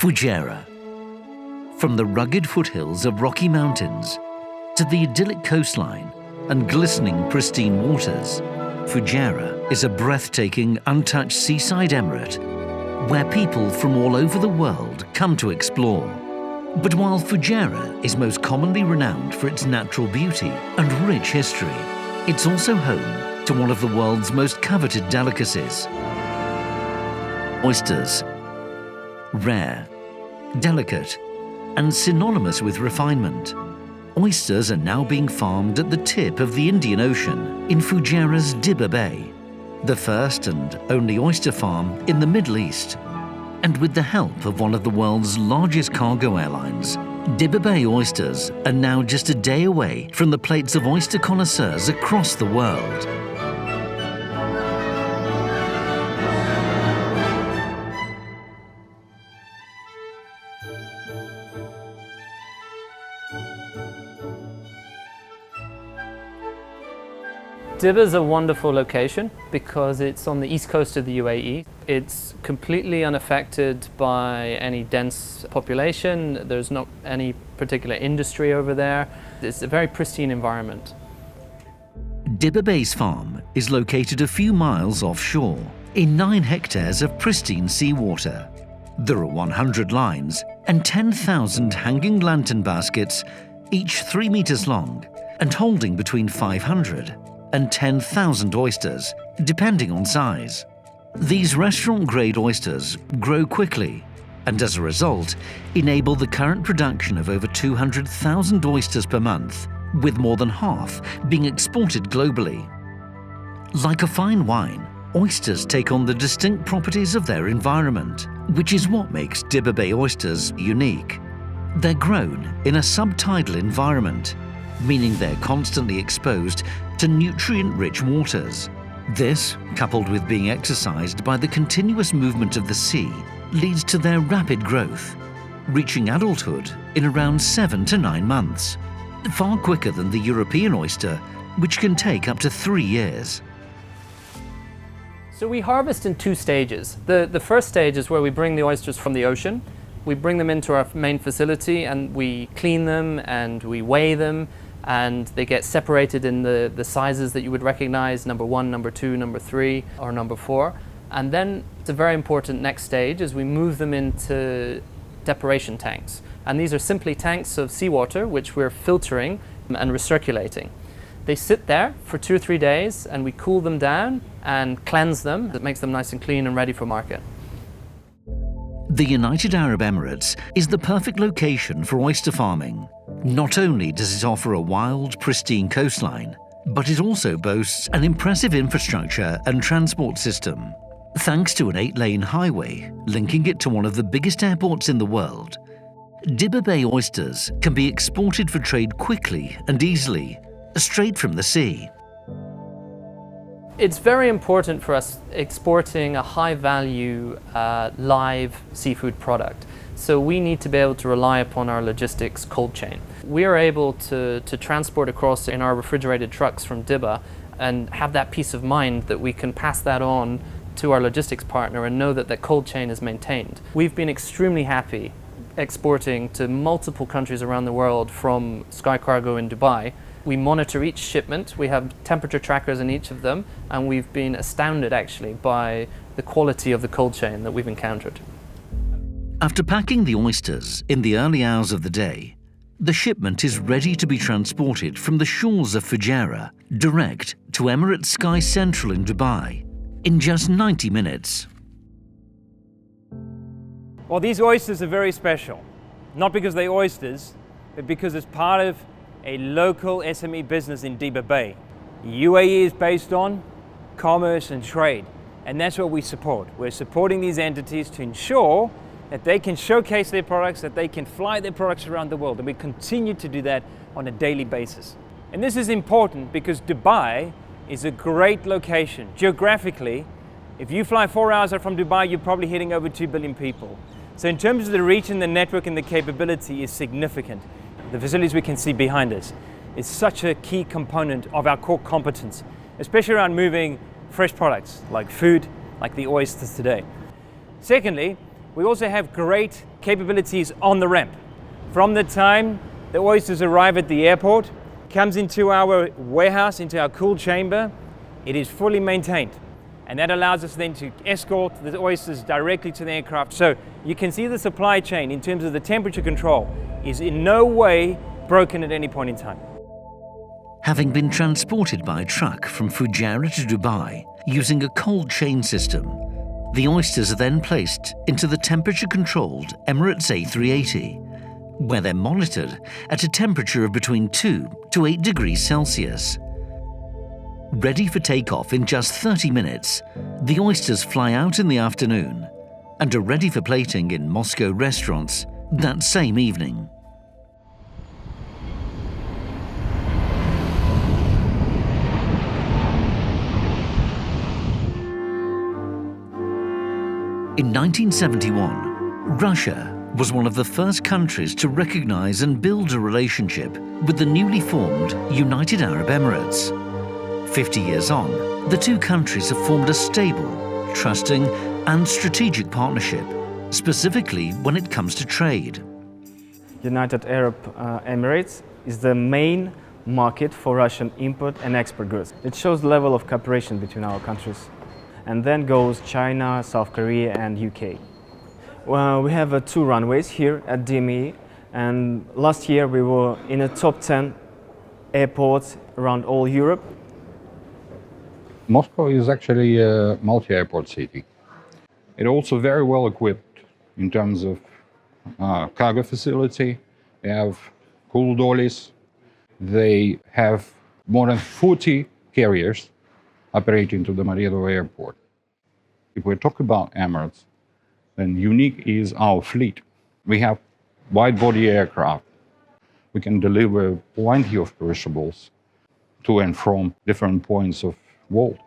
Fujairah. From the rugged foothills of Rocky Mountains to the idyllic coastline and glistening pristine waters, Fujairah is a breathtaking, untouched seaside emirate where people from all over the world come to explore. But while Fujairah is most commonly renowned for its natural beauty and rich history, it's also home to one of the world's most coveted delicacies. Oysters. Rare, delicate, and synonymous with refinement, oysters are now being farmed at the tip of the Indian Ocean in Fujairah's Dibba Bay, the first and only oyster farm in the Middle East. And with the help of one of the world's largest cargo airlines, Dibba Bay Oysters are now just a day away from the plates of oyster connoisseurs across the world. Dibba is a wonderful location because it's on the east coast of the UAE. It's completely unaffected by any dense population. There's not any particular industry over there. It's a very pristine environment. Dibba Bay's farm is located a few miles offshore in 9 hectares of pristine seawater. There are 100 lines and 10,000 hanging lantern baskets, each 3 meters long and holding between 500 and 10,000 oysters, depending on size. These restaurant-grade oysters grow quickly and as a result enable the current production of over 200,000 oysters per month, with more than half being exported globally. Like a fine wine, oysters take on the distinct properties of their environment, which is what makes Dibba Bay Oysters unique. They're grown in a subtidal environment, meaning they're constantly exposed to nutrient-rich waters. This, coupled with being exercised by the continuous movement of the sea, leads to their rapid growth, reaching adulthood in around 7 to 9 months, far quicker than the European oyster, which can take up to 3 years. So we harvest in 2 stages. The first stage is where we bring the oysters from the ocean. We bring them into our main facility and we clean them and we weigh them, and they get separated in the sizes that you would recognize, number 1, number 2, number 3, or number 4. And then it's a very important next stage is we move them into depuration tanks. And these are simply tanks of seawater which we're filtering and recirculating. They sit there for 2 or 3 days and we cool them down and cleanse them. That makes them nice and clean and ready for market. The United Arab Emirates is the perfect location for oyster farming. Not only does it offer a wild, pristine coastline, but it also boasts an impressive infrastructure and transport system. Thanks to an 8-lane highway linking it to one of the biggest airports in the world, Dibba Bay oysters can be exported for trade quickly and easily, straight from the sea. It's very important for us exporting a high-value live seafood product. So we need to be able to rely upon our logistics cold chain. We are able to transport across in our refrigerated trucks from Dibba and have that peace of mind that we can pass that on to our logistics partner and know that the cold chain is maintained. We've been extremely happy exporting to multiple countries around the world from SkyCargo in Dubai. We monitor each shipment, we have temperature trackers in each of them, and we've been astounded actually by the quality of the cold chain that we've encountered. After packing the oysters in the early hours of the day, the shipment is ready to be transported from the shores of Fujairah direct to Emirates Sky Central in Dubai in just 90 minutes. Well, these oysters are very special, not because they're oysters, but because it's part of a local SME business in Dibba Bay. UAE is based on commerce and trade, and that's what we support. We're supporting these entities to ensure that they can showcase their products, that they can fly their products around the world, and we continue to do that on a daily basis. And this is important because Dubai is a great location. Geographically, if you fly 4 hours out from Dubai, you're probably hitting over 2 billion people. So in terms of the reach and the network and the capability is significant. The facilities we can see behind us is such a key component of our core competence, especially around moving fresh products like food, like the oysters today. Secondly, we also have great capabilities on the ramp. From the time the oysters arrive at the airport, comes into our warehouse, into our cool chamber, it is fully maintained. And that allows us then to escort the oysters directly to the aircraft. So you can see the supply chain in terms of the temperature control is in no way broken at any point in time. Having been transported by truck from Fujairah to Dubai using a cold chain system, the oysters are then placed into the temperature-controlled Emirates A380, where they're monitored at a temperature of between 2 to 8 degrees Celsius. Ready for takeoff in just 30 minutes, the oysters fly out in the afternoon and are ready for plating in Moscow restaurants that same evening. In 1971, Russia was one of the first countries to recognize and build a relationship with the newly formed United Arab Emirates. 50 years on, the two countries have formed a stable, trusting and strategic partnership, specifically when it comes to trade. United Arab Emirates is the main market for Russian import and export goods. It shows the level of cooperation between our countries. And then goes China, South Korea and UK. Well, we have 2 runways here at DME, and last year we were in the top 10 airports around all Europe. Moscow is actually a multi-airport city. It's also very well equipped in terms of cargo facility. They have cool dollys. They have more than 40 carriers operating to the Mariado airport. If we talk about Emirates, then unique is our fleet. We have wide-body aircraft. We can deliver plenty of perishables to and from different points of world.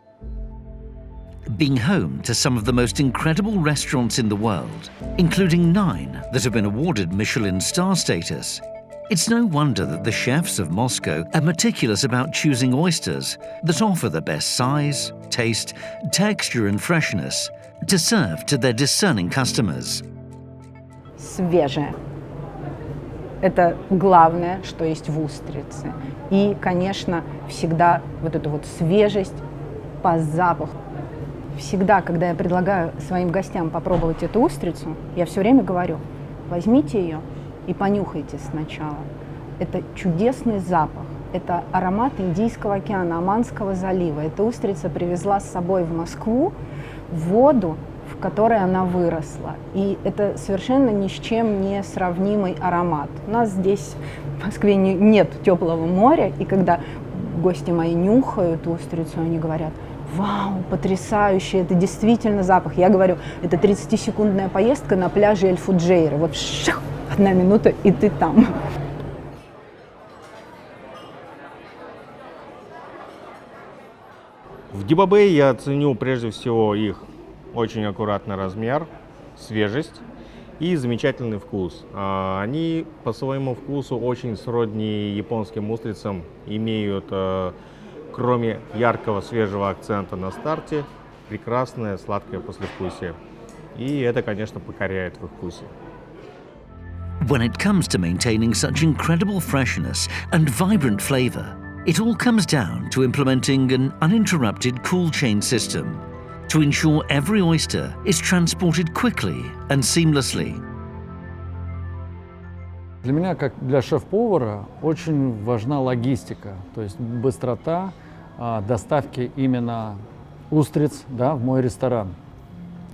Being home to some of the most incredible restaurants in the world, including 9 that have been awarded Michelin star status, it's no wonder that the chefs of Moscow are meticulous about choosing oysters that offer the best size, taste, texture and freshness to serve to their discerning customers. Свежее. Это главное, что есть в устрице. И, конечно, всегда вот эту вот свежесть по запаху. Всегда, когда я предлагаю своим гостям попробовать эту устрицу, я все время говорю: возьмите ее и понюхайте сначала. Это чудесный запах, это аромат Индийского океана, Оманского залива. Эта устрица привезла с собой в Москву воду, в которой она выросла. И это совершенно ни с чем не сравнимый аромат. У нас здесь в Москве нет теплого моря, и когда гости мои нюхают устрицу, они говорят: вау, потрясающе, это действительно запах. Я говорю, это 30-секундная поездка на пляже Эль-Фуджейра. Вот 1 минута, и ты там. В Dibba Bay я ценю прежде всего их очень аккуратный размер, свежесть и замечательный вкус. Они по своему вкусу очень сродни японским устрицам, имеют, кроме яркого свежего акцента на старте, прекрасное сладкое послевкусие. И это, конечно, покоряет в их вкусе. When it comes to maintaining such incredible freshness and vibrant flavor, it all comes down to implementing an uninterrupted cool chain system to ensure every oyster is transported quickly and seamlessly. Для меня, как для шеф-повара, очень важна логистика, то есть быстрота доставки именно устриц, да, в мой ресторан.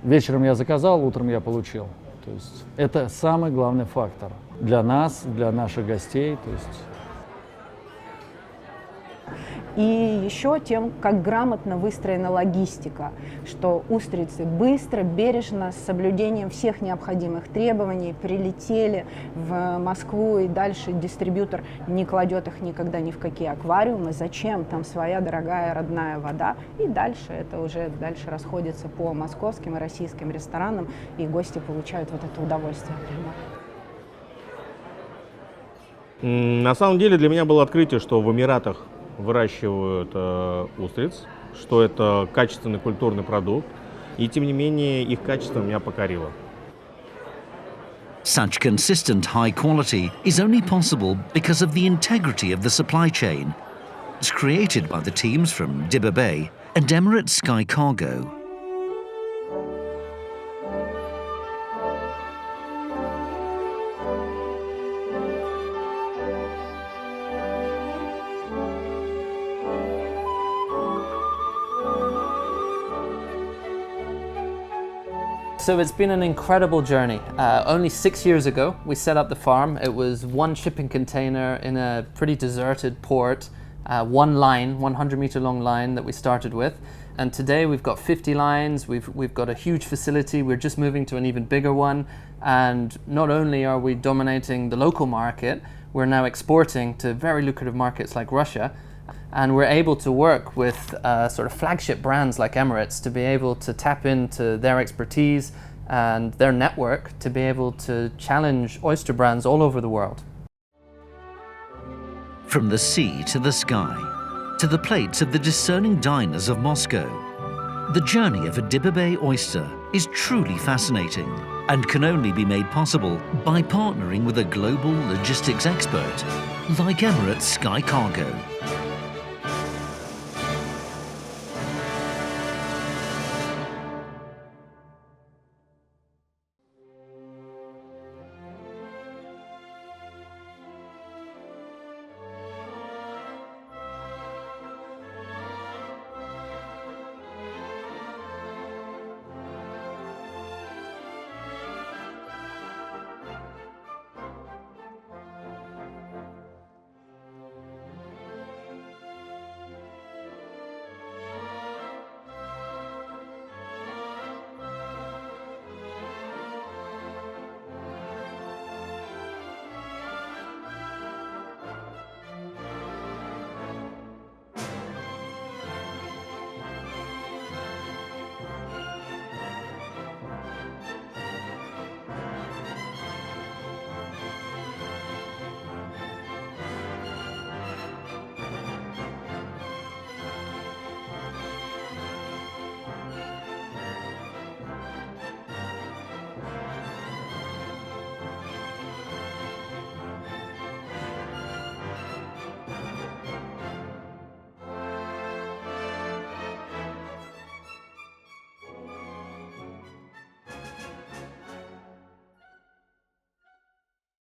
Вечером я заказал, утром я получил. То есть это самый главный фактор для нас, для наших гостей. То есть. И еще тем, как грамотно выстроена логистика, что устрицы быстро, бережно, с соблюдением всех необходимых требований прилетели в Москву, и дальше дистрибьютор не кладет их никогда ни в какие аквариумы. Зачем? Там своя дорогая родная вода. И дальше это уже дальше расходится по московским и российским ресторанам, и гости получают вот это удовольствие прямо. На самом деле для меня было открытие, что в Эмиратах выращивают устриц, что это качественный культурный продукт, и тем не менее их качество меня покорило. Such consistent high quality is only possible because of the integrity of the supply chain. It's created by the teams from Dibba Bay and Emirates SkyCargo. So it's been an incredible journey. Only 6 years ago, we set up the farm. It was one shipping container in a pretty deserted port, one line, 100-meter long line that we started with. And today we've got 50 lines, we've got a huge facility, we're just moving to an even bigger one. And not only are we dominating the local market, we're now exporting to very lucrative markets like Russia. And we're able to work with sort of flagship brands like Emirates to be able to tap into their expertise and their network to be able to challenge oyster brands all over the world. From the sea to the sky, to the plates of the discerning diners of Moscow, the journey of a Dibba Bay oyster is truly fascinating and can only be made possible by partnering with a global logistics expert like Emirates SkyCargo.